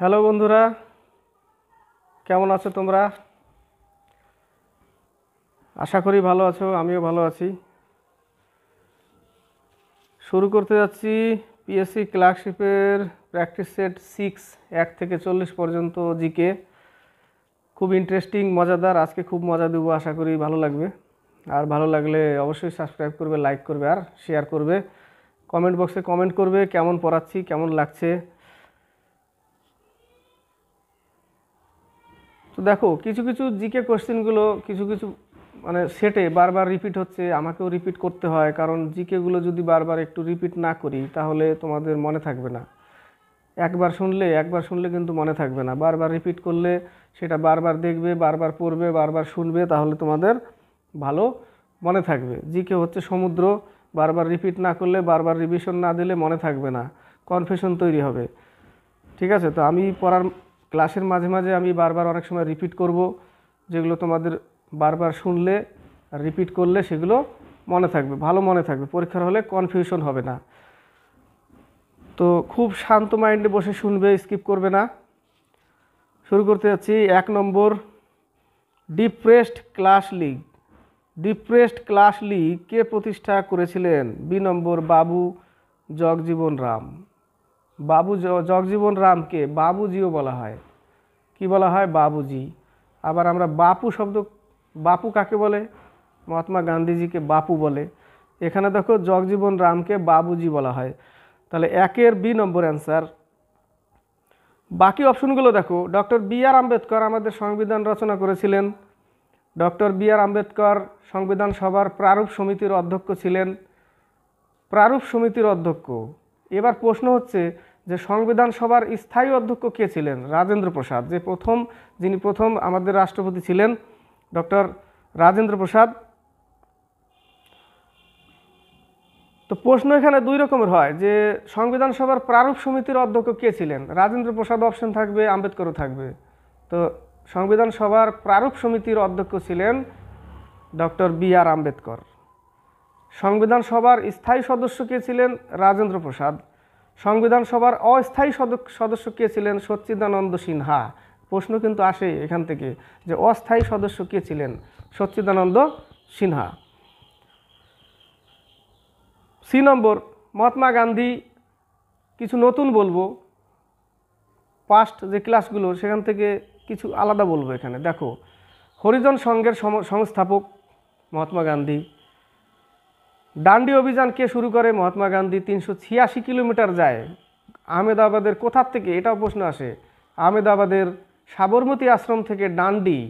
Hello বন্ধুরা, কেমন আছো তোমরা? আশা করি ভালো আছো, আমিও ভালো আছি। শুরু করতে যাচ্ছি পিএসসি ক্লার্কশিপের প্র্যাকটিস সেট 6 1 থেকে 40 পর্যন্ত জিকে। খুব ইন্টারেস্টিং, মজাদার। আজকে খুব মজা দেবো, আশা করি ভালো লাগবে। আর ভালো লাগলে অবশ্যই সাবস্ক্রাইব করবে, লাইক করবে আর শেয়ার করবে। কমেন্ট বক্সে কমেন্ট করবে কেমন পড়াচ্ছি, কেমন লাগছে। তো দেখো, কিছু কিছু জিকে কোশ্চেনগুলো কিছু কিছু সেটে বারবার রিপিট হচ্ছে, আমাকেও রিপিট করতে হয়, কারণ জিকেগুলো যদি বারবার একটু রিপিট না করি তাহলে তোমাদের মনে থাকবে না। একবার শুনলে কিন্তু মনে থাকবে না। বারবার রিপিট করলে সেটা বারবার দেখবে, বারবার পড়বে, বারবার শুনবে, তাহলে তোমাদের ভালো মনে থাকবে। জিকে হচ্ছে সমুদ্র, বারবার রিপিট না করলে, বারবার রিভিশন না দিলে মনে থাকবে না, কনফিউশন তৈরি হবে। ঠিক আছে? তো আমি পড়ার ক্লাসের মাঝে মাঝে আমি বারবার অনেক সময় রিপিট করব, যেগুলো তোমাদের বারবার শুনলে আর রিপিট করলে সেগুলো মনে থাকবে, ভালো মনে থাকবে, পরীক্ষার হলে কনফিউশন হবে না। তো খুব শান্ত মাইন্ডে বসে শুনবে, স্কিপ করবে না। শুরু করতে যাচ্ছি। 1 নম্বর, depressed class league. Depressed class league কে প্রতিষ্ঠা করেছিলেন? বি নম্বর, বাবু জগজীবন রাম। বাবু জগজীবন রামকে বাবুজিও বলা হয়। কি বলা হয়? বাবুজি। আবার আমরা বাপু শব্দ, বাপু কাকে বলে? মহাত্মা গান্ধীজিকে বাপু বলে। এখানে দেখো জগজীবন রামকে বাবুজি বলা হয়। তাহলে 1-এর বি নম্বর অ্যান্সার। বাকি অপশনগুলো দেখো। ডক্টর বি আর আম্বেদকর আমাদের সংবিধান রচনা করেছিলেন। ডক্টর বি আর আম্বেদকর সংবিধান সভার প্রারূপ সমিতির অধ্যক্ষ ছিলেন। প্রারূপ সমিতির অধ্যক্ষ। এবার প্রশ্ন হচ্ছে যে সংবিধান সভার স্থায়ী অধ্যক্ষ কে ছিলেন? রাজেন্দ্র প্রসাদ। যিনি প্রথম আমাদের রাষ্ট্রপতি ছিলেন, ডক্টর রাজেন্দ্র প্রসাদ। তো প্রশ্ন এখানে 2 রকমের হয়, যে সংবিধান সভার প্রারূপ সমিতির অধ্যক্ষ কে ছিলেন? রাজেন্দ্র প্রসাদ অপশন থাকবে, আম্বেদকরও থাকবে। তো সংবিধান সভার প্রারূপ সমিতির অধ্যক্ষ ছিলেন ডক্টর বি আর আম্বেদকর। সংবিধান সভার স্থায়ী সদস্য কে ছিলেন? রাজেন্দ্র প্রসাদ। সংবিধান সভার অস্থায়ী সদস্য কে ছিলেন? সচ্চিদানন্দ সিনহা। প্রশ্ন কিন্তু আসে এখান থেকে যে অস্থায়ী সদস্য কে ছিলেন? সচ্চিদানন্দ সিনহা। সি নম্বর, মহাত্মা গান্ধী। কিছু নতুন বলবো, পাস্ট যে ক্লাসগুলো সেখান থেকে কিছু আলাদা বলবো। এখানে দেখো, হরিজন সংঘের সংস্থাপক মহাত্মা গান্ধী। ডান্ডি অভিযান কে শুরু করে? মহাত্মা গান্ধী। 386 কিলোমিটার যায় আহমেদাবাদের কোথার থেকে? এটাও প্রশ্ন আসে। আহমেদাবাদের সাবরমতী আশ্রম থেকে ডান্ডি,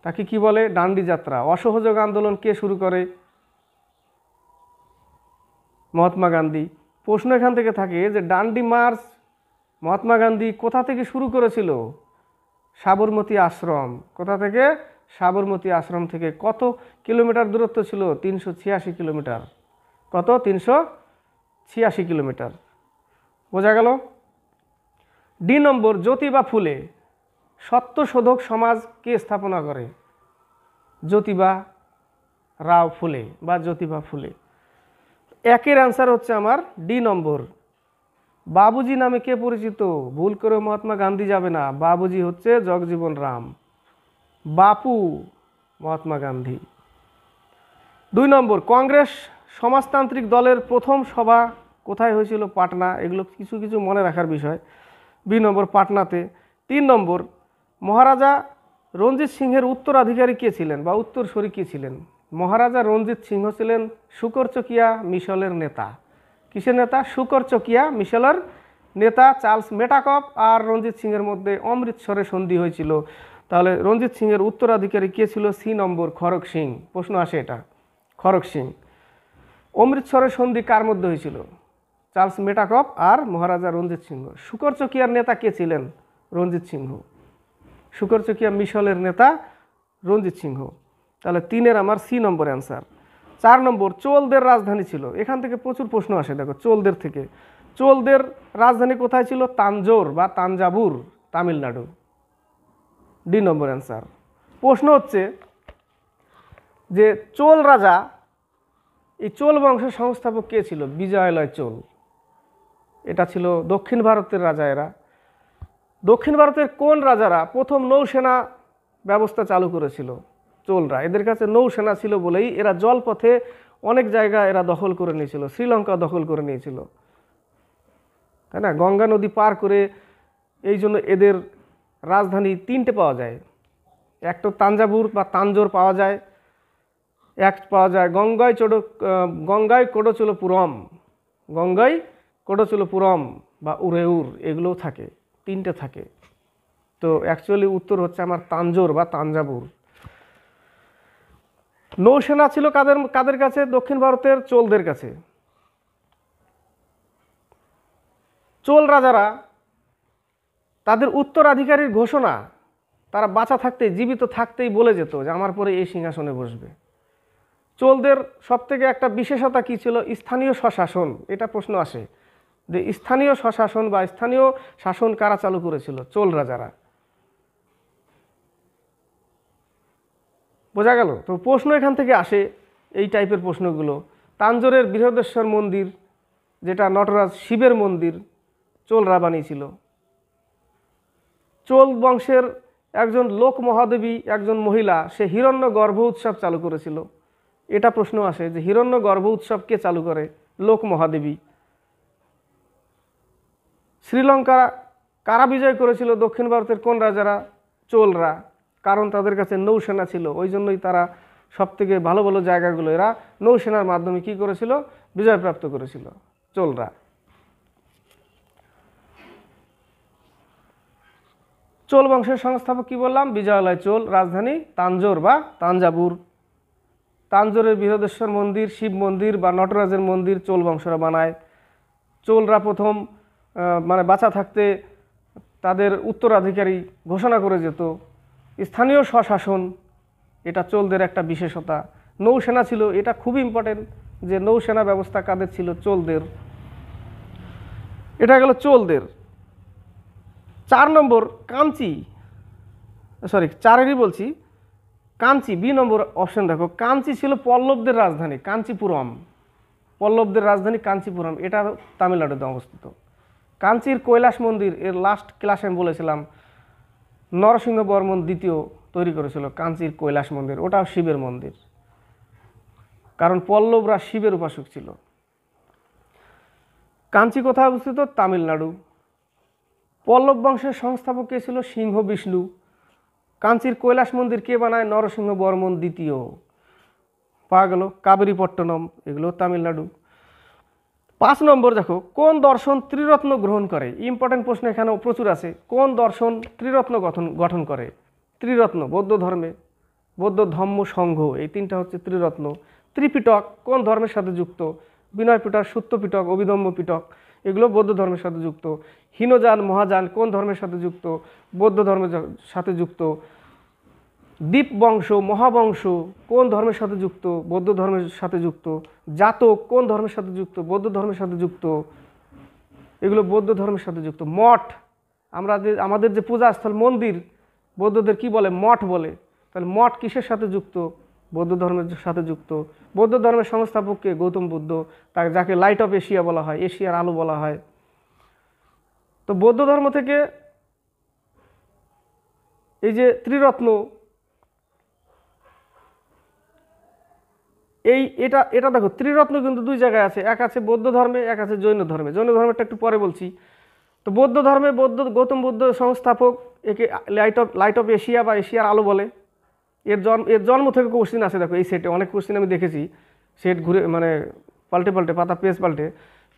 তাকে কি বলে? ডান্ডি যাত্রা। অসহযোগ আন্দোলন কে শুরু করে? মহাত্মা গান্ধী। প্রশ্ন এখান থেকে থাকে যে ডান্ডি মার্চ মহাত্মা গান্ধী কোথা থেকে শুরু করেছিল? সাবরমতী আশ্রম। কোথা থেকে? সাবরমতী আশ্রম থেকে। কত কিলোমিটার দূরত্ব ছিল? 386 কিলোমিটার। কত? 386 কিলোমিটার। বোঝা গেল? ডি নম্বর, জ্যোতিবা ফুলে সত্যশোধক সমাজ কে স্থাপনা করে? জ্যোতিবা রাও ফুলে বা জ্যোতিবা ফুলে। 1-এর অ্যান্সার হচ্ছে আমার ডি নম্বর। বাবুজি নামে কে পরিচিত? ভুল করে মহাত্মা গান্ধী যাবে না। বাবুজি হচ্ছে জগজীবন রাম, বাপু মহাত্মা গান্ধী। 2 নম্বর, কংগ্রেস সমাজতান্ত্রিক দলের প্রথম সভা কোথায় হয়েছিল? পাটনা। এগুলো কিছু কিছু মনে রাখার বিষয়। বি নম্বর, পাটনাতে। 3 নম্বর, মহারাজা রঞ্জিত সিংহের উত্তরাধিকারী কে ছিলেন বা উত্তরসূরি কে ছিলেন? মহারাজা রঞ্জিত সিংহ ছিলেন শুকরচকিয়া মিশলের নেতা। কিসের নেতা? শুকরচকিয়া মিশলের নেতা। চার্লস মেটাকপ আর রঞ্জিত সিংহের মধ্যে অমৃতসরে সন্ধি হয়েছিল। তাহলে রঞ্জিত সিংহের উত্তরাধিকারী কে ছিল? সি নম্বর, খড়গ সিং। প্রশ্ন আসে এটা, খড়গ সিং। অমৃতসরের সন্ধি কার মধ্যে হয়েছিল? চার্লস মেটাকপ আর মহারাজা রঞ্জিত সিংহ। শুকরচকিয়ার নেতা কে ছিলেন? রঞ্জিত সিংহ। শুকরচকিয়া মিশলের নেতা রঞ্জিত সিংহ। তাহলে 3-এর আমার সি নম্বর অ্যান্সার। 4 নম্বর, চোলদের রাজধানী ছিল। এখান থেকে প্রচুর প্রশ্ন আসে। দেখো, চোলদের থেকে। চোলদের রাজধানী কোথায় ছিল? তাঞ্জোর বা তাঞ্জাবুর, তামিলনাড়ু। ডি নম্বর অ্যান্সার। প্রশ্ন হচ্ছে যে চোল রাজা, এই চোল বংশের সংস্থাপক কে ছিল? বিজয়ালয় চোল। এটা ছিল দক্ষিণ ভারতের রাজা এরা। দক্ষিণ ভারতের কোন রাজারা প্রথম নৌসেনা ব্যবস্থা চালু করেছিল? চোলরা। এদের কাছে নৌসেনা ছিল বলেই এরা জলপথে অনেক জায়গা এরা দখল করে নিয়েছিল, শ্রীলঙ্কা দখল করে নিয়েছিল, তাই না? গঙ্গা নদী পার করে। এই জন্য এদের রাজধানী তিনটে পাওয়া যায়, একটা তাঞ্জাবুর বা তাঞ্জোর পাওয়া যায়, এক পাওয়া যায় গঙ্গাই কোডচুলপুরম বা উরেউর, এগুলোও থাকে, তিনটে থাকে। তো অ্যাকচুয়ালি উত্তর হচ্ছে আমার তাঞ্জোর বা তাঞ্জাবুর। নৌসেনা ছিল কাদের কাছে? দক্ষিণ ভারতের চোলদের কাছে। চোল রাজারা তাদের উত্তরাধিকারীর ঘোষণা তারা বাঁচা থাকতেই, জীবিত থাকতেই বলে যেত যে আমার পরে এই সিংহাসনে বসবে। চোলদের সবথেকে একটা বিশেষতা কি ছিল? স্থানীয় স্বশাসন। এটা প্রশ্ন আসে যে স্থানীয় স্বশাসন বা স্থানীয় শাসন কারা চালু করেছিল? চোল রাজারা। বোঝা গেল? তো প্রশ্ন এখান থেকে আসে, এই টাইপের প্রশ্নগুলো। তাঞ্জোরের বৃহদেশ্বর মন্দির, যেটা নটরাজ শিবের মন্দির, চোলরা বানিয়েছিল। চোল বংশের একজন লোক মহাদেবী, একজন মহিলা, সে হিরণ্য গর্ভ উৎসব চালু করেছিল। এটা প্রশ্ন আসে যে হিরণ্য গর্ভ উৎসব কে চালু করে? লোক মহাদেবী। শ্রীলঙ্কা কারা বিজয় করেছিল? দক্ষিণ ভারতের কোন রাজারা? চোলরা। কারণ তাদের কাছে নৌসেনা ছিল, ওই জন্যই তারা সবথেকে ভালো ভালো জায়গাগুলো এরা নৌসেনার মাধ্যমে কি করেছিল? বিজয়প্রাপ্ত করেছিল, চোলরা। চোল বংশের সংস্থাপক কি বললাম? বিজয়ালয় চোল, রাজধানী তাঞ্জোর বা তাঞ্জাবুর। তাঞ্জোরের বৃহদেশ্বর মন্দির, শিব মন্দির বা নটরাজের মন্দির চোল বংশরা বানায়। চোলরা প্রথম মানে বাঁচা থাকতে তাদের উত্তরাধিকারী ঘোষণা করে যেত। স্থানীয় স্বশাসন, এটা চোলদের একটা বিশেষতা। নৌসেনা ছিল, এটা খুব ইম্পর্টেন্ট যে নৌসেনা ব্যবস্থা কাদের ছিল? চোলদের। এটা গেল চোলদের। 4 নম্বর কাঞ্চি, চারেরই বলছি, কাঞ্চি, বি নম্বর অপশন দেখো। কাঞ্চি ছিল পল্লবদের রাজধানী, কাঞ্চিপুরম। পল্লবদের রাজধানী কাঞ্চিপুরম, এটা তামিলনাড়ুতে অবস্থিত। কাঞ্চির কৈলাস মন্দির, এর লাস্ট ক্লাসে আমি বলেছিলাম নরসিংহ বর্মন দ্বিতীয় তৈরি করেছিল কাঞ্চির কৈলাস মন্দির, ওটাও শিবের মন্দির, কারণ পল্লবরা শিবের উপাসক ছিল। কাঞ্চি কোথায় অবস্থিত? তামিলনাড়ু। পল্লব বংশের সংস্থাপক কে ছিল? সিংহ বিষ্ণু। কাঞ্চির কৈলাস মন্দির কে বানায়? নরসিংহ বর্মন দ্বিতীয়। পাওয়া গেল। কাবেরীপট্টনম, এগুলো তামিলনাড়ু। 5 নম্বর দেখো, কোন দর্শন ত্রিরত্ন গ্রহণ করে? ইম্পর্টেন্ট প্রশ্ন এখানেও প্রচুর আছে। কোন দর্শন ত্রিরত্ন গঠন করে? ত্রিরত্ন বৌদ্ধ ধর্মে, বৌদ্ধ ধম্ম সংঘ, এই তিনটা হচ্ছে ত্রিরত্ন। ত্রিপিটক কোন ধর্মের সাথে যুক্ত? বিনয় পিটক, সূত্র পিটক, অভিধম্ম পিটক, এগুলো বৌদ্ধ ধর্মের সাথে যুক্ত। হীনযান মহাযান কোন ধর্মের সাথে যুক্ত? বৌদ্ধ ধর্মের সাথে যুক্ত। দীপবংশ মহাবংশ কোন ধর্মের সাথে যুক্ত? বৌদ্ধ ধর্মের সাথে যুক্ত। জাতক কোন ধর্মের সাথে যুক্ত? বৌদ্ধ ধর্মের সাথে যুক্ত, এগুলো বৌদ্ধ ধর্মের সাথে যুক্ত। মঠ, আমাদের যে পূজাস্থল মন্দির, বৌদ্ধদের কি বলে? মঠ বলে। তাহলে মঠ কিসের সাথে যুক্ত? বৌদ্ধ ধর্মের সাথে যুক্ত। বৌদ্ধ ধর্মের সংস্থাপককে গৌতম বুদ্ধ, যাকে লাইট অফ এশিয়া বলা হয়, এশিয়ার আলো বলা হয়। তো বৌদ্ধ ধর্ম থেকে এই যে ত্রিরত্ন, এটা দেখো, ত্রিরত্ন কিন্তু 2 জায়গায় আছে, এক আছে বৌদ্ধ ধর্মে, এক আছে জৈন ধর্মে। জৈন ধর্মেরটা একটু পরে বলছি। তো বৌদ্ধ ধর্মে গৌতম বুদ্ধ সংস্থাপক, একে লাইট অফ এশিয়া বা এশিয়ার আলো বলে। এর জন্ম থেকে কোশ্চিন আছে, দেখো এই সেটে অনেক কোশ্চিন আমি দেখেছি, সেট ঘুরে মানে পাল্টে পাতা পেজ পাল্টে,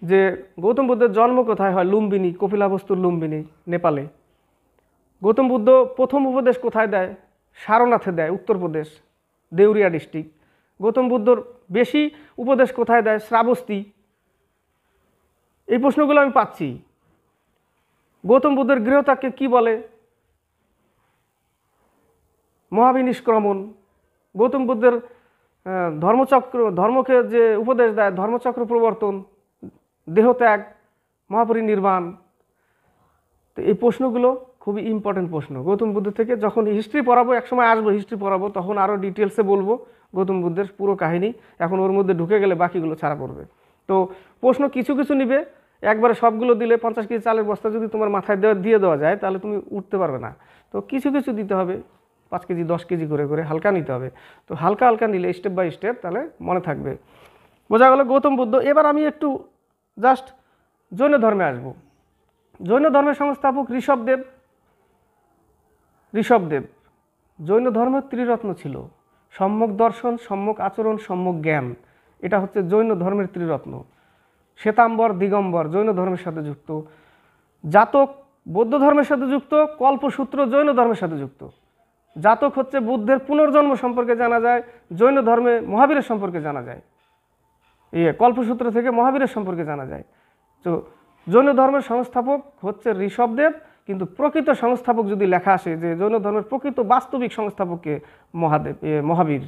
যে গৌতম বুদ্ধের জন্ম কোথায় হয়? লুম্বিনী, কপিলাবস্তুর লুম্বিনী, নেপালে। গৌতম বুদ্ধ প্রথম উপদেশ কোথায় দেয়? সারনাথে দেয়, উত্তরপ্রদেশ, দেউরিয়া ডিস্ট্রিক্ট। গৌতম বুদ্ধর বেশি উপদেশ কোথায় দেয়? শ্রাবস্তি। এই প্রশ্নগুলো আমি পাচ্ছি। গৌতম বুদ্ধের গৃহত্যাগকে কি বলে? মহাবিনিষ্ক্রমণ। গৌতম বুদ্ধের ধর্মকে যে উপদেশ দেয়, ধর্মচক্র প্রবর্তন, দেহত্যাগ, মহাপরিনির্বাণ। তো এই প্রশ্নগুলো খুবই ইম্পর্টেন্ট প্রশ্ন। গৌতম বুদ্ধ থেকে যখন হিস্ট্রি পড়াবো, একসময় আসবো হিস্ট্রি পড়াবো, তখন আরও ডিটেলসে বলবো গৌতম বুদ্ধের পুরো কাহিনী। এখন ওর মধ্যে ঢুকে গেলে বাকিগুলো ছাড়া পড়বে। তো প্রশ্ন কিছু নিবে, একবারে সবগুলো দিলে 50 কেজি চালের বস্তা যদি তোমার মাথায় দিয়ে দেওয়া যায় তাহলে তুমি উঠতে পারবে না। তো কিছু কিছু দিতে হবে, 5 কেজি 10 কেজি করে করে হালকা নিতে হবে। তো হালকা হালকা নিলে স্টেপ বাই স্টেপ তাহলে মনে থাকবে। বোঝা গেল গৌতম বুদ্ধ। এবার আমি একটু জাস্ট জৈন ধর্মে আসব। জৈন ধর্মের সংস্থাপক ঋষভদেব। জৈন ধর্মের ত্রিরত্ন ছিল, সম্যক দর্শন, সম্যক আচরণ, সম্যক জ্ঞান। এটা হচ্ছে জৈন ধর্মের ত্রিরত্ন। শ্বেতাম্বর, দিগম্বর জৈন ধর্মের সাথে যুক্ত, জাতক বৌদ্ধ ধর্মের সাথে যুক্ত, কল্পসূত্র জৈন ধর্মের সাথে যুক্ত। জাতক হচ্ছে বুদ্ধের পুনর্জন্ম সম্পর্কে জানা যায়, জৈন ধর্মে মহাবীরের সম্পর্কে জানা যায়, কল্পসূত্র থেকে মহাবীরের সম্পর্কে জানা যায়। তো জৈন ধর্মের সংস্থাপক হচ্ছে ঋষভদেব, কিন্তু প্রকৃত সংস্থাপক যদি লেখা আসে যে জৈন ধর্মের প্রকৃত বাস্তবিক সংস্থাপককে মহাবীর।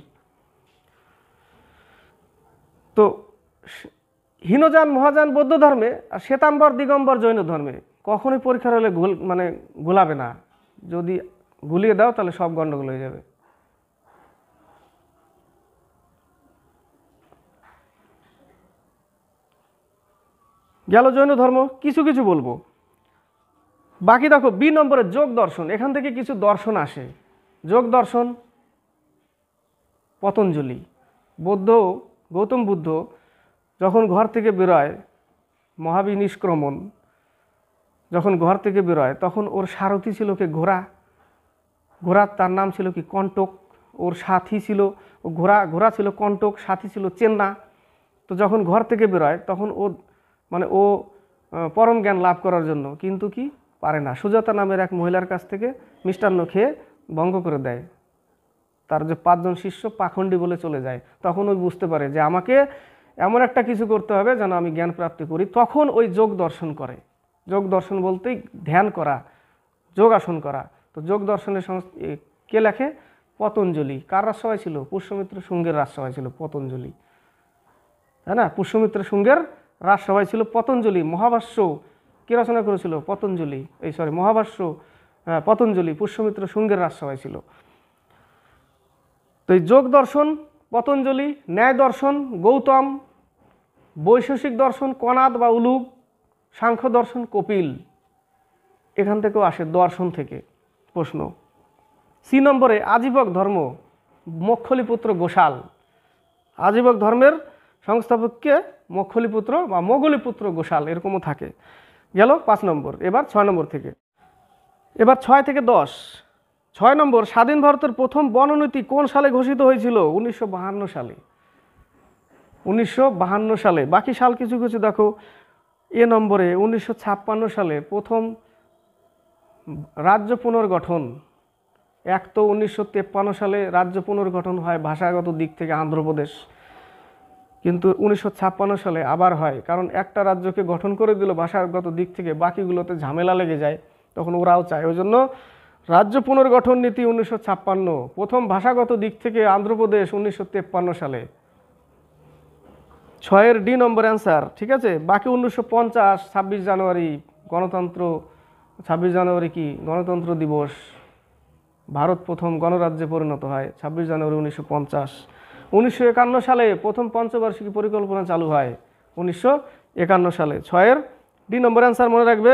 তো হীনযান মহাযান বৌদ্ধ ধর্মে আর শ্বেতাম্বর দিগম্বর জৈন ধর্মে। কখনোই পরীক্ষার হলে গোলাবে না, যদি গুলিয়ে দাও তাহলে সব গন্ডগোল হয়ে যাবে। গেল জৈন ধর্ম, কিছু কিছু বলবো, বাকি দেখো বি নম্বরে যোগ দর্শন। এখান থেকে কিছু দর্শন আসে। যোগ দর্শন পতঞ্জলি। গৌতম বুদ্ধ যখন ঘর থেকে বেরোয়, মহাবিনিষ্ক্রমণ যখন ঘর থেকে বেরোয়, তখন ওর সারথি ছিল কি ঘোড়া, তার নাম ছিল কি কণ্টক। ওর সাথী ছিল ঘোড়া ছিল কণ্টক, সাথী ছিল চেন্না। তো যখন ঘর থেকে বেরোয় তখন ও পরম জ্ঞান লাভ করার জন্য কিন্তু কি পারে না, সুজাতা নামের এক মহিলার কাছ থেকে মিষ্টান্ন খেয়ে ভঙ্গ করে দেয়। তার যে 5 জন শিষ্য পাখণ্ডী বলে চলে যায়। তখন ওই বুঝতে পারে যে আমাকে এমন একটা কিছু করতে হবে যেন আমি জ্ঞান প্রাপ্তি করি। তখন ওই যোগ দর্শন করে। যোগ দর্শন বলতেই ধ্যান করা, যোগাসন করা। তো যোগ দর্শনের কে লেখে? পতঞ্জলি। কার রাজসভায় ছিল? পুষ্যমিত্র শুঙ্গের রাজসভায় ছিল পতঞ্জলি, তাই না? পুষ্যমিত্র শুঙ্গের রাজসভায় ছিল পতঞ্জলি। মহাভাষ্য কে রচনা করেছিল? পতঞ্জলি। মহাভাষ্য পতঞ্জলি পুষ্যমিত্র শুঙ্গের রাজসভায় ছিল। তো এই যোগ দর্শন পতঞ্জলি, ন্যায় দর্শন গৌতম, বৈশেষিক দর্শন কনাদ বা উলুগ, সাংখ্য দর্শন কপিল। এখান থেকেও আসে, দর্শন থেকে প্রশ্ন। সি নম্বরে আজীবক ধর্ম, মোক্ষলিপুত্র গোশাল। আজীবক ধর্মের সংস্থাপককে মোক্ষলিপুত্র বা মোগলিপুত্র গোশাল, এরকমও থাকে। গেল 5 নম্বর। এবার 6 নম্বর থেকে, এবার 6 থেকে 10। 6 নম্বর, স্বাধীন ভারতের প্রথম বননীতি কোন সালে ঘোষিত হয়েছিল? 1952 সালে। 1952 সালে। বাকি সাল কিছু কিছু দেখো। এ নম্বরে 1956 সালে প্রথম রাজ্য পুনর্গঠন। এক তো 1953 সালে রাজ্য পুনর্গঠন হয় ভাষাগত দিক থেকে অন্ধ্রপ্রদেশ, কিন্তু 1956 সালে আবার হয়, কারণ একটা রাজ্যকে গঠন করে দিল ভাষাগত দিক থেকে, বাকিগুলোতে ঝামেলা লেগে যায়, তখন ওরাও চায়। ওই জন্য রাজ্য পুনর্গঠন নীতি 1956, প্রথম ভাষাগত দিক থেকে অন্ধ্রপ্রদেশ 1953 সালে। 6-এর ডি নম্বর অ্যান্সার, ঠিক আছে। বাকি 1950 26 জানুয়ারি গণতন্ত্র, 26 জানুয়ারি কি গণতন্ত্র দিবস, ভারত প্রথম গণরাজ্যে পরিণত হয় 26 জানুয়ারি 1950। 1951 সালে প্রথম পঞ্চবার্ষিকী পরিকল্পনা চালু হয় 1951 সালে। 6-এর ডি নম্বর অ্যান্সার মনে রাখবে।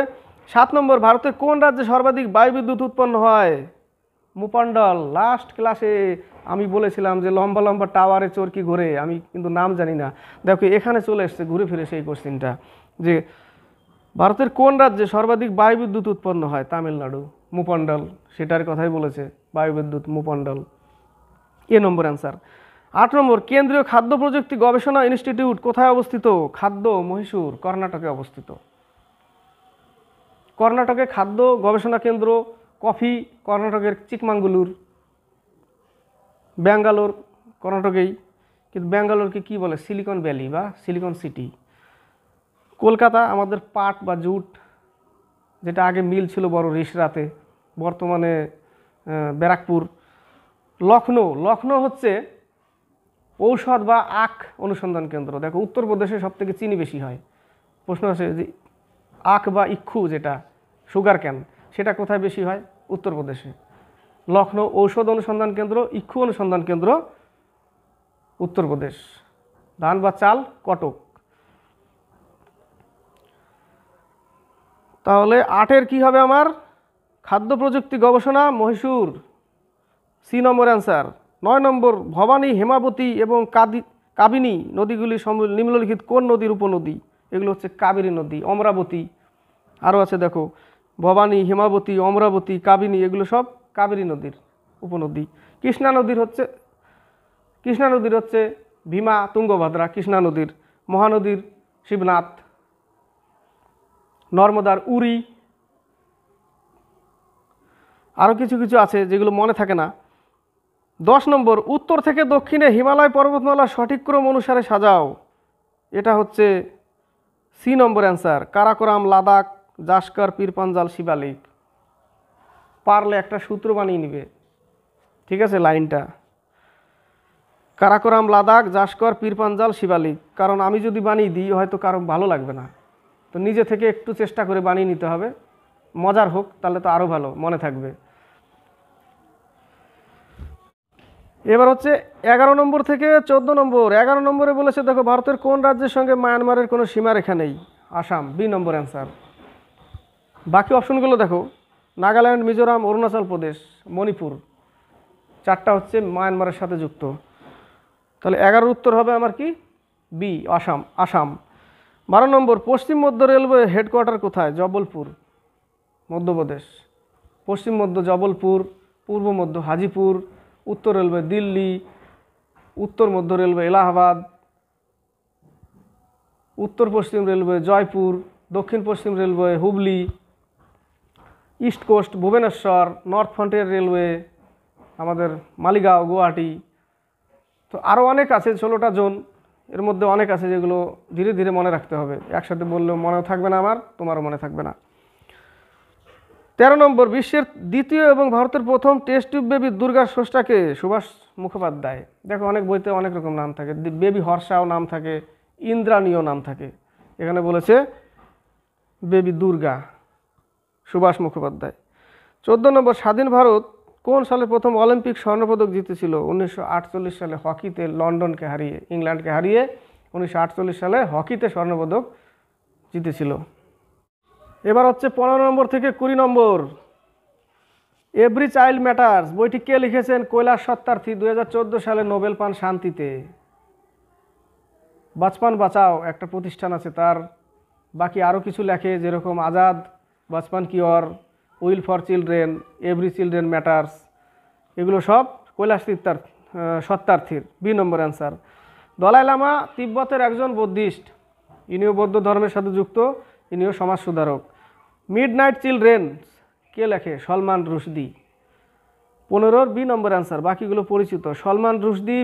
7 নম্বর, ভারতের কোন রাজ্যে সর্বাধিক বায়ু বিদ্যুৎ উৎপন্ন হয়? মুপান্ডল। লাস্ট ক্লাসে আমি বলেছিলাম যে লম্বা লম্বা টাওয়ারে চরকি ঘুরে, আমি কিন্তু নাম জানি না। দেখো এখানে চলে এসছে ঘুরে ফিরে সেই কোশ্চিনটা, যে ভারতের কোন রাজ্যে সর্বাধিক বায়ু বিদ্যুৎ উৎপন্ন হয়? তামিলনাড়ু, মুপান্ডল, সেটার কথাই বলেছে, বায়ু বিদ্যুৎ মুপান্ডল। এ নম্বর অ্যান্সার। 8 নম্বর, কেন্দ্রীয় খাদ্য প্রযুক্তি গবেষণা ইনস্টিটিউট কোথায় অবস্থিত? খাদ্য, মহীশূর, কর্ণাটকে অবস্থিত। কর্ণাটকে খাদ্য গবেষণা কেন্দ্র। কফি কর্ণাটকের চিকমাঙ্গুলুর। ব্যাঙ্গালোর কর্ণাটকেই, কিন্তু ব্যাঙ্গালোরকে কি বলে? সিলিকন ভ্যালি বা সিলিকন সিটি। কলকাতা আমাদের পাট বা জুট, যেটা আগে মিল ছিল বড় রিসরাতে, বর্তমানে ব্যারাকপুর। লখনৌ হচ্ছে ঔষধ বা আখ অনুসন্ধান কেন্দ্র। দেখো উত্তরপ্রদেশে সব থেকে চিনি বেশি হয়। প্রশ্ন আছে যে আখ বা ইক্ষু, যেটা সুগার ক্যান, সেটা কোথায় বেশি হয়? উত্তরপ্রদেশে। লখনৌ ঔষধ অনুসন্ধান কেন্দ্র, ইক্ষু অনুসন্ধান কেন্দ্র উত্তরপ্রদেশ। ধান বা চাল কটক। তাহলে 8-এর কী হবে আমার? খাদ্য প্রযুক্তি গবেষণা মহীশূর, সি নম্বর অ্যান্সার। 9 নম্বর, ভবানী, হেমাবতী এবং কাবিনী নদীগুলি নিম্নলিখিত কোন নদীর উপনদী? এগুলো হচ্ছে কাবেরী নদী, অমরাবতী, আরও আছে দেখো ভবানী, হেমাবতী, অমরাবতী, কাবিনী, এগুলো সব কাবেরী নদীর উপনদী। কৃষ্ণা নদীর হচ্ছে ভীমা, তুঙ্গভদ্রা কৃষ্ণা নদীর, মহানদীর শিবনাথ, নর্মদার উরি, আরও কিছু কিছু আছে যেগুলো মনে থাকে না। 10 নম্বর, উত্তর থেকে দক্ষিণে হিমালয় পর্বতমালা সঠিক ক্রম অনুসারে সাজাও। এটা হচ্ছে C number answer, Karakoram, Ladakh, Zanskar, পীর পাঞ্জাল, শিবালিক। পারলে একটা সূত্র বানিয়ে নিবে, ঠিক আছে, লাইনটা কারাকোরাম, লাদাখ, জাস্কর, পীর পাঞ্জাল, শিবালিক। কারণ আমি যদি বানিয়ে দিই হয়তো কারো ভালো লাগবে না, তো নিজে থেকে একটু চেষ্টা করে বানিয়ে নিতে হবে, মজার হোক, তাহলে তো আরও ভালো মনে থাকবে। এবার হচ্ছে 11 নম্বর থেকে 14 নম্বর। 11 নম্বরে বলেছে দেখো, ভারতের কোন রাজ্যের সঙ্গে মায়ানমারের কোনো সীমারেখা নেই? আসাম, বি নম্বর অ্যান্সার। বাকি অপশনগুলো দেখো, নাগাল্যান্ড, মিজোরাম, অরুণাচল প্রদেশ, মণিপুর, 4টা হচ্ছে মায়ানমারের সাথে যুক্ত। তাহলে 11 উত্তর হবে আমার কি? বি, আসাম। 12 নম্বর, পশ্চিম মধ্য রেলওয়ে হেডকোয়ার্টার কোথায়? জবলপুর, মধ্যপ্রদেশ। পশ্চিম মধ্য জবলপুর, পূর্ব মধ্য হাজিপুর, উত্তর রেলওয়ে দিল্লি, উত্তর মধ্য রেলওয়ে এলাহাবাদ, উত্তর পশ্চিম রেলওয়ে জয়পুর, দক্ষিণ পশ্চিম railway Hubli, east coast Bhubaneswar, north frontier railway আমাদের মালিগাঁও, গুয়াহাটি। তো আরও অনেক আছে, 16টা জোন, এর মধ্যে অনেক আছে যেগুলো ধীরে ধীরে মনে রাখতে হবে, একসাথে বললেও মনেও থাকবে না আমার, তোমারও মনে থাকবে না। 13 নম্বর, বিশ্বের দ্বিতীয় এবং ভারতের প্রথম টেস্ট টিউব বেবি দুর্গার স্রষ্টাকে? সুভাষ মুখোপাধ্যায়। দেখো অনেক বইতে অনেক রকম নাম থাকে, বেবি হর্ষাও নাম থাকে, ইন্দ্রাণীও নাম থাকে, এখানে বলেছে বেবি দুর্গা, সুভাষ মুখোপাধ্যায়। 14 নম্বর, স্বাধীন ভারত কোন সালে প্রথম অলিম্পিক স্বর্ণপদক জিতেছিল? 1948 সালে হকিতে লন্ডনকে হারিয়ে, ইংল্যান্ডকে হারিয়ে 1948 সালে হকিতে স্বর্ণপদক জিতেছিল। এবার হচ্ছে 15 নম্বর থেকে 20 নম্বর। এভরি চাইল্ড ম্যাটার্স বইটি কে লিখেছেন? কৈলাস সত্যার্থী, 2014 সালে নোবেল পান শান্তিতে। বাচপান বাঁচাও একটা প্রতিষ্ঠান আছে তার, বাকি আরও কিছু লেখে যেরকম আজাদ, বাচপান কি or, will for children, every children matters, এগুলো সব কৈলাস সত্যার্থীর, বি নম্বর অ্যান্সার। দলাই লামা তিব্বতের একজন বৌদ্ধিস্ট, ইনিও বৌদ্ধ ধর্মের সাথে যুক্ত, ইনিও সমাজ সুধারক। মিড নাইট চিলড্রেন কে লেখে? সলমান রুশদি, 15-র বি নম্বর অ্যান্সার। বাকিগুলো পরিচিত, Salman Rushdie,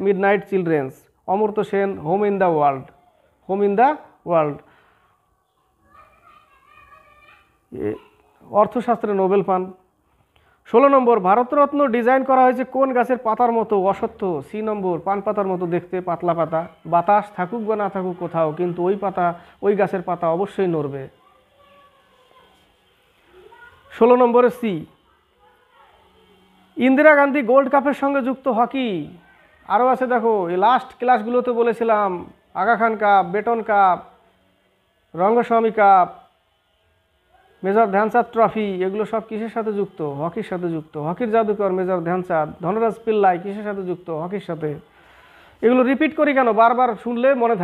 midnight children's. Amartya Sen, home in the world, অর্থশাস্ত্রে নোবেল পান। 16 নম্বর, ভারতরত্ন ডিজাইন করা হয়েছে কোন গাছের পাতার মতো? অশ্বত্থ, সি নম্বর। পান পাতার মতো দেখতে, পাতলা পাতা, বাতাস থাকুক বা না থাকুক কোথাও, কিন্তু ওই গাছের পাতা অবশ্যই নড়বে। 16 নম্বরে সি। ইন্দিরা গান্ধী গোল্ড কাপের সঙ্গে যুক্ত হকি, আরও আছে দেখো, এই লাস্ট ক্লাসগুলোতে বলেছিলাম, Aga Khan cup, Beighton cup, Rangaswamy cup, major Dhyanchand trophy, এগুলো সব কিসের সাথে যুক্ত? হকির সাথে যুক্ত। হকির জাদুকর মেজর ধ্যানচাঁদ, ধনরাজ পিল্লাই কিসের সাথে যুক্ত? হকির সাথে। এগুলো রিপিট করি কেন? বারবার শুনলে মনে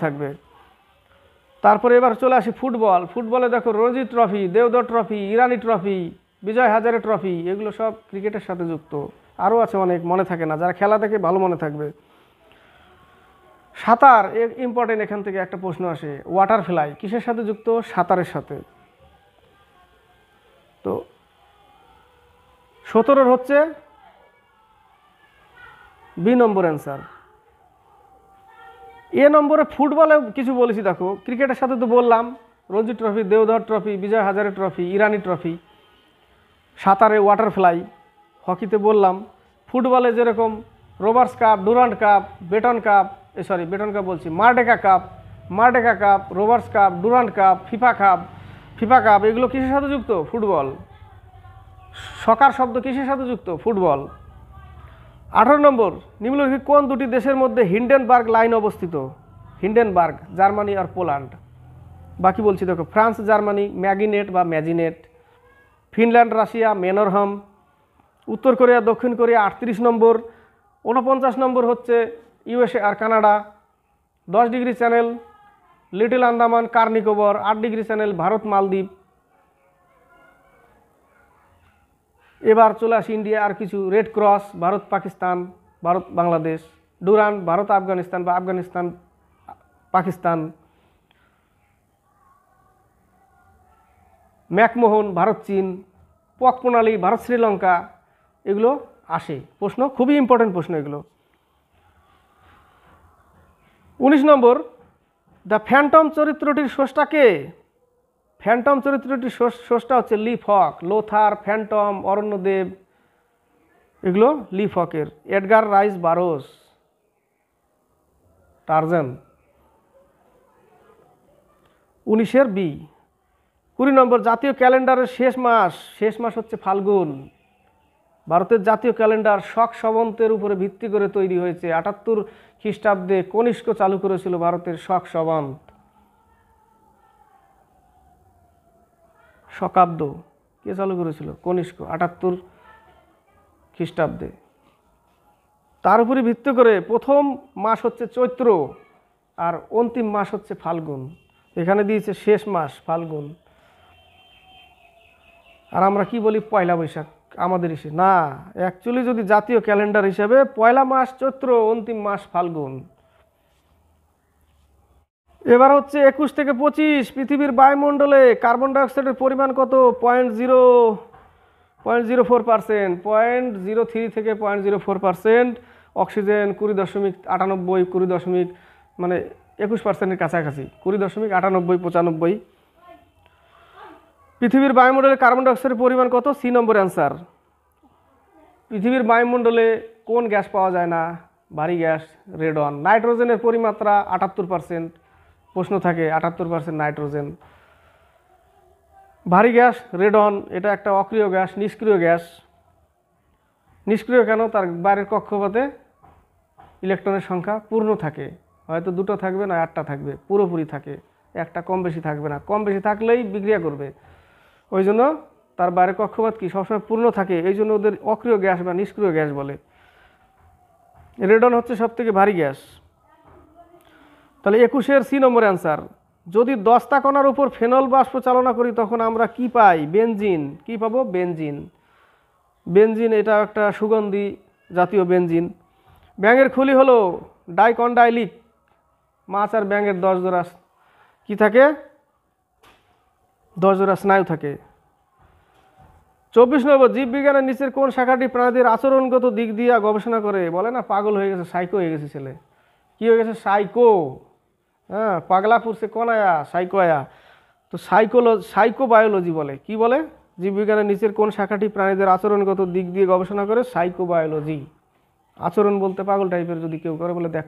থাকবে, তারপরে এবার চলে আসি ফুটবলে দেখো, রঞ্জি ট্রফি, দেওধর ট্রফি, ইরানি ট্রফি, বিজয় হাজারে ট্রফি, এগুলো সব ক্রিকেটের সাথে যুক্ত। আরও আছে অনেক, মনে থাকে না, যারা খেলা দেখে ভালো মনে থাকবে। সাঁতার ইম্পর্টেন্ট, এখান থেকে একটা প্রশ্ন আসে, ওয়াটার ফ্লাই কিসের সাথে যুক্ত? সাঁতারের সাথে। তো 17-র হচ্ছে বি নম্বর অ্যান্সার। এ নম্বরে ফুটবলে কিছু বলেছি দেখো, ক্রিকেটের সাথে তো বললাম, Ranji trophy, Deodhar trophy, Vijay Hazare trophy, ইরানি ট্রফি। সাঁতারে ওয়াটার ফ্লাই, হকিতে বললাম। ফুটবলে যেরকম robbers cup, Durand cup, Beighton cup মার্ডেকা cup, robbers cup, Durand cup, FIFA cup, এগুলো কিসের সাথে যুক্ত? ফুটবল। সকার শব্দ কিসের সাথে যুক্ত? ফুটবল। 18 নম্বর, নিম্নলিখিত কোন দুটি দেশের মধ্যে হিন্ডেনবার্গ লাইন অবস্থিত? হিন্ডেনবার্গ, জার্মানি আর পোল্যান্ড। বাকি বলছি দেখো, ফ্রান্স জার্মানি ম্যাগিনেট বা ম্যাজিনেট, ফিনল্যান্ড রাশিয়া মেনরহাম, উত্তর কোরিয়া দক্ষিণ কোরিয়া 38 নম্বর, 49 নম্বর হচ্ছে ইউএসএ আর Canada, 10 degree channel little Andaman কার নিকোবর, 8 ডিগ্রি চ্যানেল ভারত মালদ্বীপ। এবার চলে আসি ইন্ডিয়া আর কিছু, red cross Bharat Pakistan, Bharat Bangladesh, Durand Bharat Afghanistan বা আফগানিস্তান পাকিস্তান, ম্যাকমোহন ভারত চীন, পক প্রণালী ভারত শ্রীলঙ্কা। এগুলো আসে প্রশ্ন, খুবই ইম্পর্টেন্ট প্রশ্ন এগুলো। 19 নম্বর, দ্য ফ্যান্টম চরিত্রটির স্রষ্টা কে? ফ্যান্টম চরিত্রটির স্রষ্টা হচ্ছে লি ফক, লোথার, ফ্যান্টম, অরণ্যদেব, এগুলো লি ফকের। Edgar Rice Burroughs, Tarzan. 19-এর বি। 20 নম্বর, জাতীয় ক্যালেন্ডারের শেষ মাস হচ্ছে ফাল্গুন। ভারতের জাতীয় ক্যালেন্ডার শক সাবন্তের উপরে ভিত্তি করে তৈরি হয়েছে। 78 খ্রিস্টাব্দে কনিষ্ক চালু করেছিল ভারতের শক সাবন্ত। শকাব্দ কে চালু করেছিল? কনিষ্ক, 78 খ্রিস্টাব্দে। তার উপরে ভিত্তি করে প্রথম মাস হচ্ছে চৈত্র আর অন্তিম মাস হচ্ছে ফাল্গুন। এখানে দিয়েছে শেষ মাস ফাল্গুন। আর আমরা কি বলি? পয়লা বৈশাখ আমাদের হিসেবে না, অ্যাকচুয়ালি যদি জাতীয় ক্যালেন্ডার হিসাবে পয়লা মাস চৈত্র, অন্তিম মাস ফাল্গুন। এবার হচ্ছে 21 থেকে 25, পৃথিবীর বায়ুমণ্ডলে কার্বন ডাইঅক্সাইডের পরিমাণ কত? 0.04%, 0.03 থেকে 0.04%, অক্সিজেন 20.98, 20 মানে 21%-এর কাছাকাছি, 20.98-95। পৃথিবীর বায়ুমণ্ডলে কার্বন ডাইঅক্সাইডের পরিমাণ কত? C number answer. পৃথিবীর বায়ুমণ্ডলে কোন গ্যাস পাওয়া যায় না? ভারী গ্যাস, রেডন। নাইট্রোজেনের পরিমাত্রা 78%, প্রশ্ন থাকে 78% নাইট্রোজেন। ভারী গ্যাস রেডন, এটা একটা অক্রিয় গ্যাস, নিষ্ক্রিয় গ্যাস। নিষ্ক্রিয় কেন? তার বাইরের কক্ষপথে ইলেকট্রনের সংখ্যা পূর্ণ থাকে, হয়তো 2টো থাকবে না 8টা থাকবে, পুরোপুরি থাকে, একটা কম বেশি থাকবে না, কম বেশি থাকলেই বিক্রিয়া করবে। ওই জন্য তার বাইরের কক্ষপথ কি সবসময় পূর্ণ থাকে, এই জন্য ওদের অক্রিয় গ্যাস বা নিষ্ক্রিয় গ্যাস বলে। রেডন হচ্ছে সবথেকে ভারী গ্যাস। তাহলে 21-এর সি নম্বর অ্যান্সার। যদি দস্তা কণার উপর ফেনল বাষ্প চালনা করি তখন আমরা কি পাই? বেনজিন। কি পাবো? বেনজিন। বেনজিন এটা একটা সুগন্ধি জাতীয় বেনজিন। ব্যাঙের খুলি হলো ডাইকন্ডাইলিক। মাছ আর ব্যাঙের 10 জোড়া কি থাকে? 10 জোড়া স্নায়ু থাকে। 24 নম্বর, জীববিজ্ঞানের নিচের কোন শাখাটি প্রাণীদের আচরণগত দিক দিয়ে গবেষণা করে? বলে না পাগল হয়ে গেছে, সাইকো হয়ে গেছে ছেলে। কি হয়ে গেছে? সাইকো। হ্যাঁ, পাগলা পুরছে কোন আয়া? সাইকো আয়া। তো সাইকো বায়োলজি বলে। কি বলে? জীববিজ্ঞানের নিচের কোন শাখাটি প্রাণীদের আচরণগত দিক দিয়ে গবেষণা করে? Psycho biology. আচরণ বলতে পাগল টাইপের যদি কেউ করে, বলে দেখ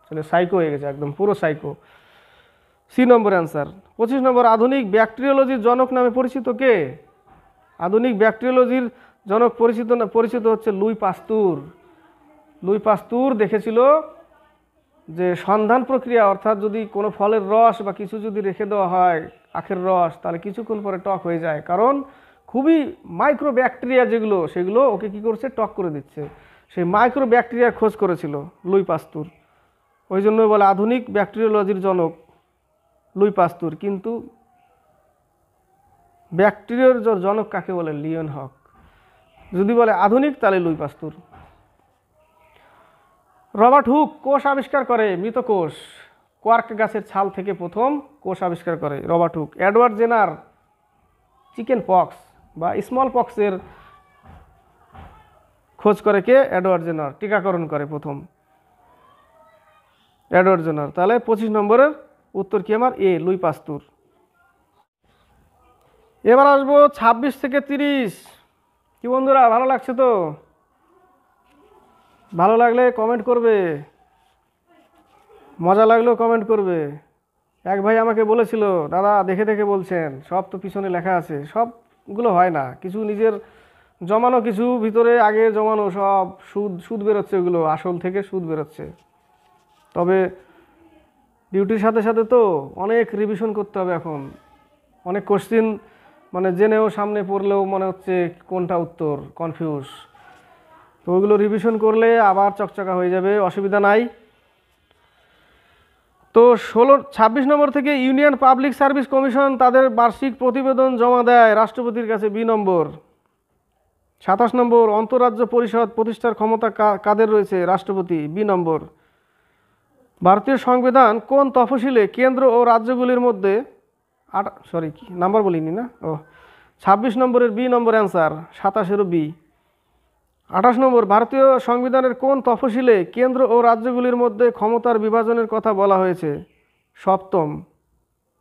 ছেলে সাইকো হয়ে গেছে, একদম পুরো সাইকো। C number answer. 25 নম্বর, আধুনিক ব্যাকটেরিওলজির জনক নামে পরিচিত কে? আধুনিক ব্যাকটেরিওলজির জনক পরিচিত হচ্ছে লুই পাস্তুর। লুই পাস্তুর দেখেছিল যে সন্ধান প্রক্রিয়া, অর্থাৎ যদি কোনো ফলের রস বা কিছু যদি রেখে দেওয়া হয়, আখের রস, তাহলে কিছুক্ষণ পরে টক হয়ে যায়, কারণ খুবই মাইক্রো ব্যাকটেরিয়া যেগুলো, সেগুলো ওকে কি করছে? টক করে দিচ্ছে। সেই মাইক্রো ব্যাকটেরিয়ার খোঁজ করেছিল লুই পাস্তুর, ওই জন্য বলে আধুনিক ব্যাকটেরিওলজির জনক লুই পাস্তুর। কিন্তু ব্যাকটেরিয়ার জনক কাকে বলে? লিওন হক। যদি বলে আধুনিক তাহলে লুই পাস্তুর। রবার্ট হুক কোষ আবিষ্কার করে? মৃত কোষ। কোয়ার্ক গাছের ছাল থেকে প্রথম কোষ আবিষ্কার করে Robert Hooke. Edward Jenner chicken pox বা স্মল পক্সের খোঁজ করে কে? Edward Jenner. টিকাকরণ করে প্রথম এডওয়ার্ড জেনার। তাহলে 25 নম্বরের উত্তর কি আমার? এ, লুই পাস্তুর। এবার আসবো 26 থেকে 30। কি বন্ধুরা, ভালো লাগছে তো? ভালো লাগলে কমেন্ট করবে, মজা লাগলেও কমেন্ট করবে। এক ভাই আমাকে বলেছিল, দাদা দেখে দেখে বলছেন, সব তো পিছনে লেখা আছে। সবগুলো হয় না, কিছু নিজের জমানো, কিছু ভিতরে আগে জমানো, সব সুদ বেরোচ্ছে, ওগুলো আসল থেকে সুদ বেরোচ্ছে। তবে ডিউটির সাথে সাথে তো অনেক রিভিশন করতে হবে এখন, অনেক কোশ্চিন মানে জেনেও সামনে পড়লেও মনে হচ্ছে কোনটা উত্তর, কনফিউজ। তো ওইগুলো রিভিশন করলে আবার চকচকা হয়ে যাবে, অসুবিধা নাই। তো 26 নম্বর থেকে ইউনিয়ন পাবলিক সার্ভিস কমিশন তাদের বার্ষিক প্রতিবেদন জমা দেয় রাষ্ট্রপতির কাছে, বি নম্বর। 27 নম্বর অন্তরাজ্য পরিষদ প্রতিষ্ঠার ক্ষমতা কাদের রয়েছে, রাষ্ট্রপতি, বি নম্বর। ভারতীয় সংবিধান কোন তফসিলে কেন্দ্র ও রাজ্যগুলির মধ্যে নাম্বার বলিনি না, 26 নম্বরের বি নম্বর অ্যান্সার, 27-এরও বি। 28 নম্বর ভারতীয় সংবিধানের কোন তফসিলে কেন্দ্র ও রাজ্যগুলির মধ্যে ক্ষমতার বিভাজনের কথা বলা হয়েছে, 7ম,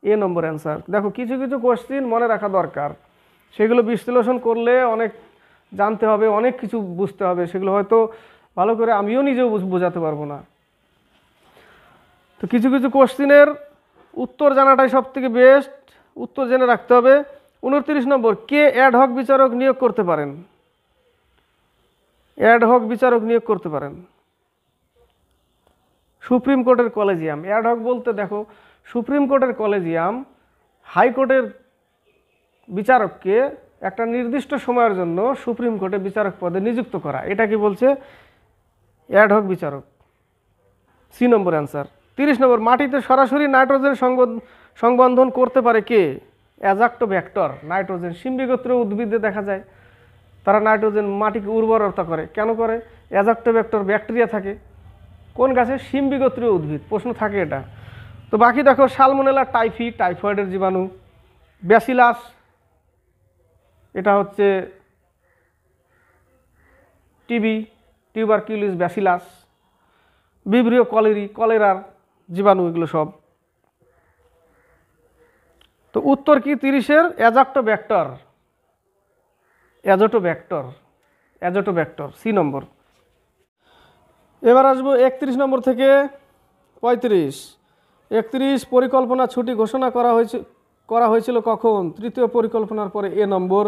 এ নম্বর অ্যান্সার। দেখো কিছু কিছু কোশ্চিন মনে রাখা দরকার, সেগুলো বিশ্লেষণ করলে অনেক জানতে হবে, অনেক কিছু বুঝতে হবে, সেগুলো হয়তো ভালো করে আমিও নিজেও বোঝাতে পারবো না। তো কিছু কিছু কোশ্চিনের উত্তর জানাটাই সব থেকে বেস্ট, উত্তর জেনে রাখতে হবে। 29 নম্বর কে অ্যাডহক বিচারক নিয়োগ করতে পারেন, অ্যাডহক বিচারক নিয়োগ করতে পারেন, সুপ্রিম কোর্টের কলেজিয়াম। অ্যাডহক বলতে দেখো সুপ্রিম কোর্টের কলেজিয়াম হাইকোর্টের বিচারককে একটা নির্দিষ্ট সময়ের জন্য সুপ্রিম কোর্টে বিচারক পদে নিযুক্ত করা, এটা কি বলছে, অ্যাডহক বিচারক, সি নম্বর অ্যান্সার। 30 নম্বর মাটিতে সরাসরি নাইট্রোজেন সংবন্ধন করতে পারে কে, অ্যাজাক্টোব্যাক্টর। নাইট্রোজেন সিম্বিগোত্রীয় উদ্ভিদে দেখা যায়, তারা নাইট্রোজেন মাটিকে উর্বরতা করে, কেন করে, অ্যাজাক্টোব্যাক্টর ব্যাকটেরিয়া থাকে কোন গাছে, সিম্বিগোত্রীয় উদ্ভিদ, প্রশ্ন থাকে এটা। তো বাকি দেখো সালমোনেলা টাইফি, টাইফয়েডের জীবাণু। ব্যাসিলাস, এটা হচ্ছে টিবি, টিউবারকিউলিস ব্যাসিলাস। ভিব্রিও কলেরি, কলেরার জীবাণু, এগুলো সব। তো উত্তর কি 30-এর, অ্যাজাক্টোব্যাক্টর, অ্যাজোটোব্যাক্টর, সি নম্বর। এবার আসবো 31 নম্বর থেকে 35। 31 পরিকল্পনা ছুটি ঘোষণা করা হয়েছিল কখন, তৃতীয় পরিকল্পনার পরে, এ নম্বর।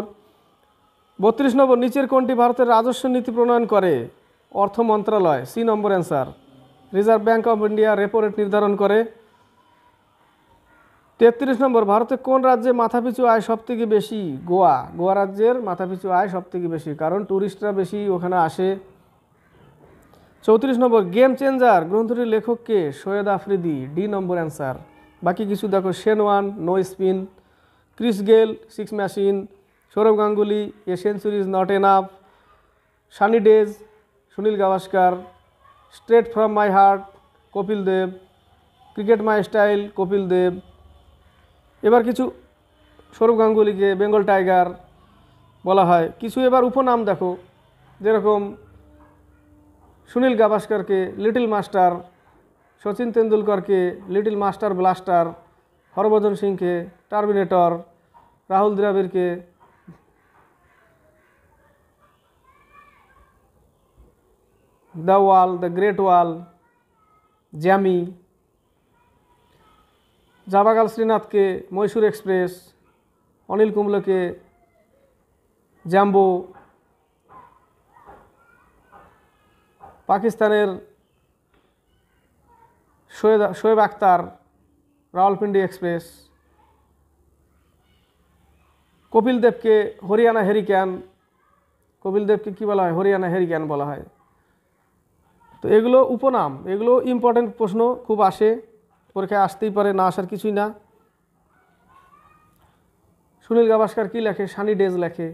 32 নম্বর নিচের কোনটি ভারতের রাজস্ব নীতি প্রণয়ন করে, অর্থ মন্ত্রণালয়, C number answer. Reserve bank of India repo rate নির্ধারণ করে। 33 নম্বর ভারতে কোন রাজ্যে মাথাপিছু আয় সবথেকে বেশি, গোয়া। গোয়া রাজ্যের মাথাপিছু আয় সবথেকে বেশি, কারণ ট্যুরিস্টরা বেশি ওখানে আসে। 34 নম্বর গেম চেঞ্জার গ্রন্থটির লেখককে, সৈয়দ আফ্রিদি, ডি নম্বর অ্যান্সার। বাকি কিছু দেখো Shane Warne, no spin, Chris Gayle, 6 machine, Sourav Ganguly, a century is not enough, sunny days, Sunil Gavaskar, straight from my heart, Kapil Dev, cricket my style, Kapil Dev. এবার কিছু সৌরভ গাঙ্গুলিকে বেঙ্গল টাইগার বলা হয়। কিছু এবার উপনাম দেখো, যেরকম সুনীল গাভাস্করকে লিটল মাস্টার, সচিন তেন্ডুলকরকে লিটল মাস্টার ব্লাস্টার, হরভজন সিংকে টার্মিনেটর, রাহুল দ্রাবিড়কে the wall, the great wall, Jammy, Javagal শ্রীনাথকে মহীশূর এক্সপ্রেস, অনিল কুম্বলেকে জ্যাম্বো, পাকিস্তানের শোয়েব আখতার, রাওয়ালপিন্ডি এক্সপ্রেস, কপিল দেবকে হরিয়ানা হেরিক্যান, কপিল দেবকে কী বলা হয়, হরিয়ানা হেরিক্যান বলা হয়। তো এগুলো উপনাম, এগুলো ইম্পর্টেন্ট প্রশ্ন, খুব আসে, পরীক্ষায় আসতেই পারে, না আসার কিছুই না। সুনীল গাভাস্কর কী লেখে, সানি ডেজ লেখে।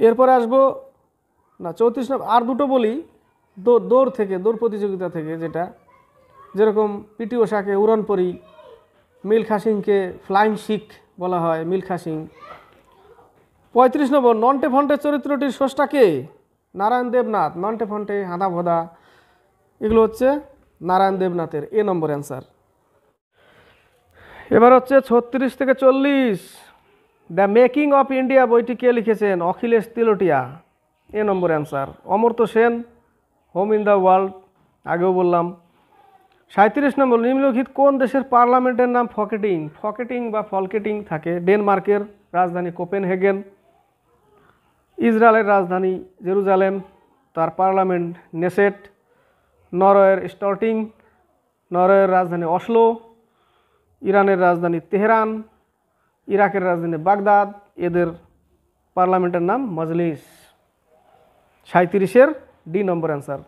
এরপরে আসবো না 34 নম্বর, আর দুটো বলি, দৌড় থেকে, দৌড় প্রতিযোগিতা থেকে, যেটা যেরকম পিটি ওষাকে উড়নপরি, মিলখা সিংকে ফ্লাইং শিখ বলা হয়, মিলখা সিং। 35 নম্বর নন্টে ফন্টে চরিত্রটির স্রষ্টাকে, নারায়ণ দেবনাথ। নন্টে ফন্টে, হাঁদা ভোদা, এগুলো হচ্ছে নারায়ণ দেবনাথের, এ নম্বর অ্যান্সার। এবার হচ্ছে 36 থেকে 40, দ্য মেকিং অফ ইন্ডিয়া বইটি কে লিখেছেন, অখিলেশ তিলোটিয়া, এ নম্বর answer. Amartya Sen, home in the world, আগেও বললাম। 37 নম্বর নিম্নলিখিত কোন দেশের পার্লামেন্টের নাম ফকেটিং, ফকেটিং বা ফলকেটিং থাকে, ডেনমার্কের রাজধানী কোপেনহেগেন, ইসরায়েলের রাজধানী জেরুজালেম, তার পার্লামেন্ট নেসেট, নরওয়ের স্টর্টিং, নরওয়ের রাজধানী অসলো, ইরানের রাজধানী তেহরান, ইরাকের রাজধানী বাগদাদ। এদের পার্লামেন্টের নাম মজলিস। 37-এর ডি নম্বর অ্যান্সার।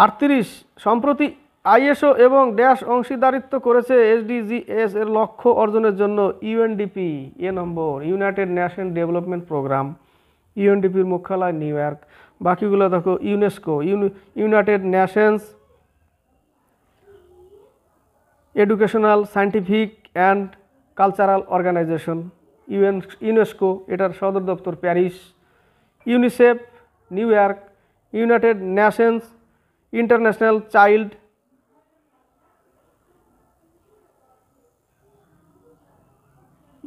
38, সম্প্রতি আইএসও এবং ড্যাশ অংশীদারিত্ব করেছে এসডিজিএস এর লক্ষ্য অর্জনের জন্য ইউএনডিপি। এ নম্বর ইউনাইটেড নেশন ডেভেলপমেন্ট প্রোগ্রাম। ইউএনডিপির মুখ্যালয় নিউ ইয়র্ক। বাকিগুলো দেখো UNESCO, united nations educational, scientific and cultural organisation. UNESCO, এটার সদর দপ্তর Paris. UNICEF New York. United nations international child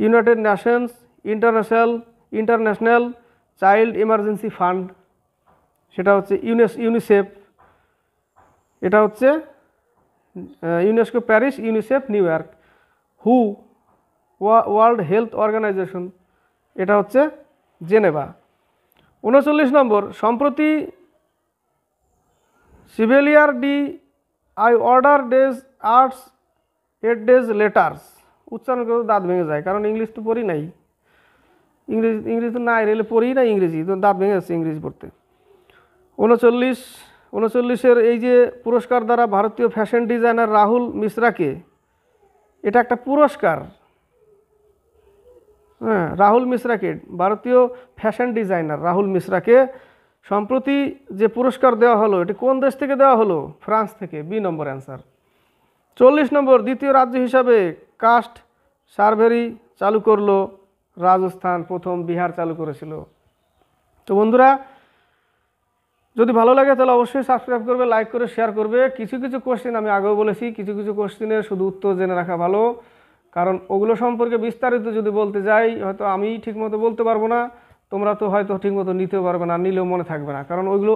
united nations international child emergency fund, সেটা হচ্ছে ইউনিসেফ। এটা হচ্ছে UNESCO Paris, UNICEF New York. হু ওয়ার্ল্ড হেলথ অর্গানাইজেশন, এটা হচ্ছে জেনেভা। 39 নম্বর সম্প্রতি সিভেলিয়ার ডি আই অর্ডার ডেজ আর্টস 8 days লেটার্স। উচ্চারণ করে দাঁত ভেঙে যায়, কারণ ইংলিশ তো পড়ি নাই, ইংরেজি তো নাই রেলে পড়ি না ইংরেজি, তো দাঁত ভেঙে যাচ্ছে ইংরেজি পড়তে। 39-এর এই যে পুরস্কার দ্বারা ভারতীয় ফ্যাশন ডিজাইনার রাহুল মিশ্রাকে, এটা একটা পুরস্কার, হ্যাঁ, রাহুল মিশ্রাকে, ভারতীয় ফ্যাশন ডিজাইনার রাহুল মিশ্রাকে সম্প্রতি যে পুরস্কার দেওয়া হলো, এটি কোন দেশ থেকে দেওয়া হলো? ফ্রান্স থেকে। বি নম্বর অ্যান্সার। 40 নম্বর দ্বিতীয় রাজ্য হিসাবে কাস্ট সার্ভেরি চালু করলো রাজস্থান, প্রথম বিহার চালু করেছিল। তো বন্ধুরা, যদি ভালো লাগে তাহলে অবশ্যই সাবস্ক্রাইব করবে, লাইক করে শেয়ার করবে। কিছু কিছু কোশ্চেন আমি আগেও বলেছি, কিছু কিছু কোশ্চেনের শুধু উত্তর জেনে রাখা ভালো, কারণ ওগুলো সম্পর্কে বিস্তারিত যদি বলতে যাই হয়তো আমি ঠিকমতো বলতে পারবো না, তোমরা তো হয়তো ঠিকমতো নিতেও পারবে না, নিলেও মনে থাকবে না, কারণ ওইগুলো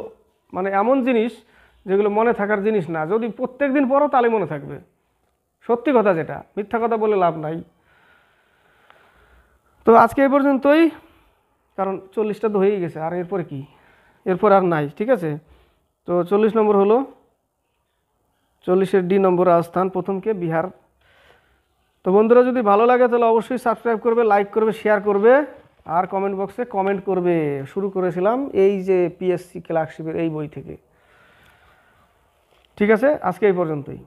মানে এমন জিনিস যেগুলো মনে থাকার জিনিস না। যদি প্রত্যেক দিন পড়ো তাহলে মনে থাকবে, সত্যি কথা যেটা, মিথ্যা কথা বলে লাভ নাই। তো আজকে এই পর্যন্তই, কারণ 40টা তো হয়েই গেছে, আর এরপরে কি, এরপর আর নাই, ঠিক আছে। তো 40 নম্বর হলো, 40-এর ডি নম্বর রাজস্থান, প্রথমকে বিহার। তো বন্ধুরা, যদি ভালো লাগে তাহলে অবশ্যই সাবস্ক্রাইব করবে, লাইক করবে, শেয়ার করবে, আর কমেন্ট বক্সে কমেন্ট করবে। শুরু করেছিলাম এই যে পিএসসি ক্লার্কশিপের এই বই থেকে, ঠিক আছে। আজকে এই পর্যন্তই।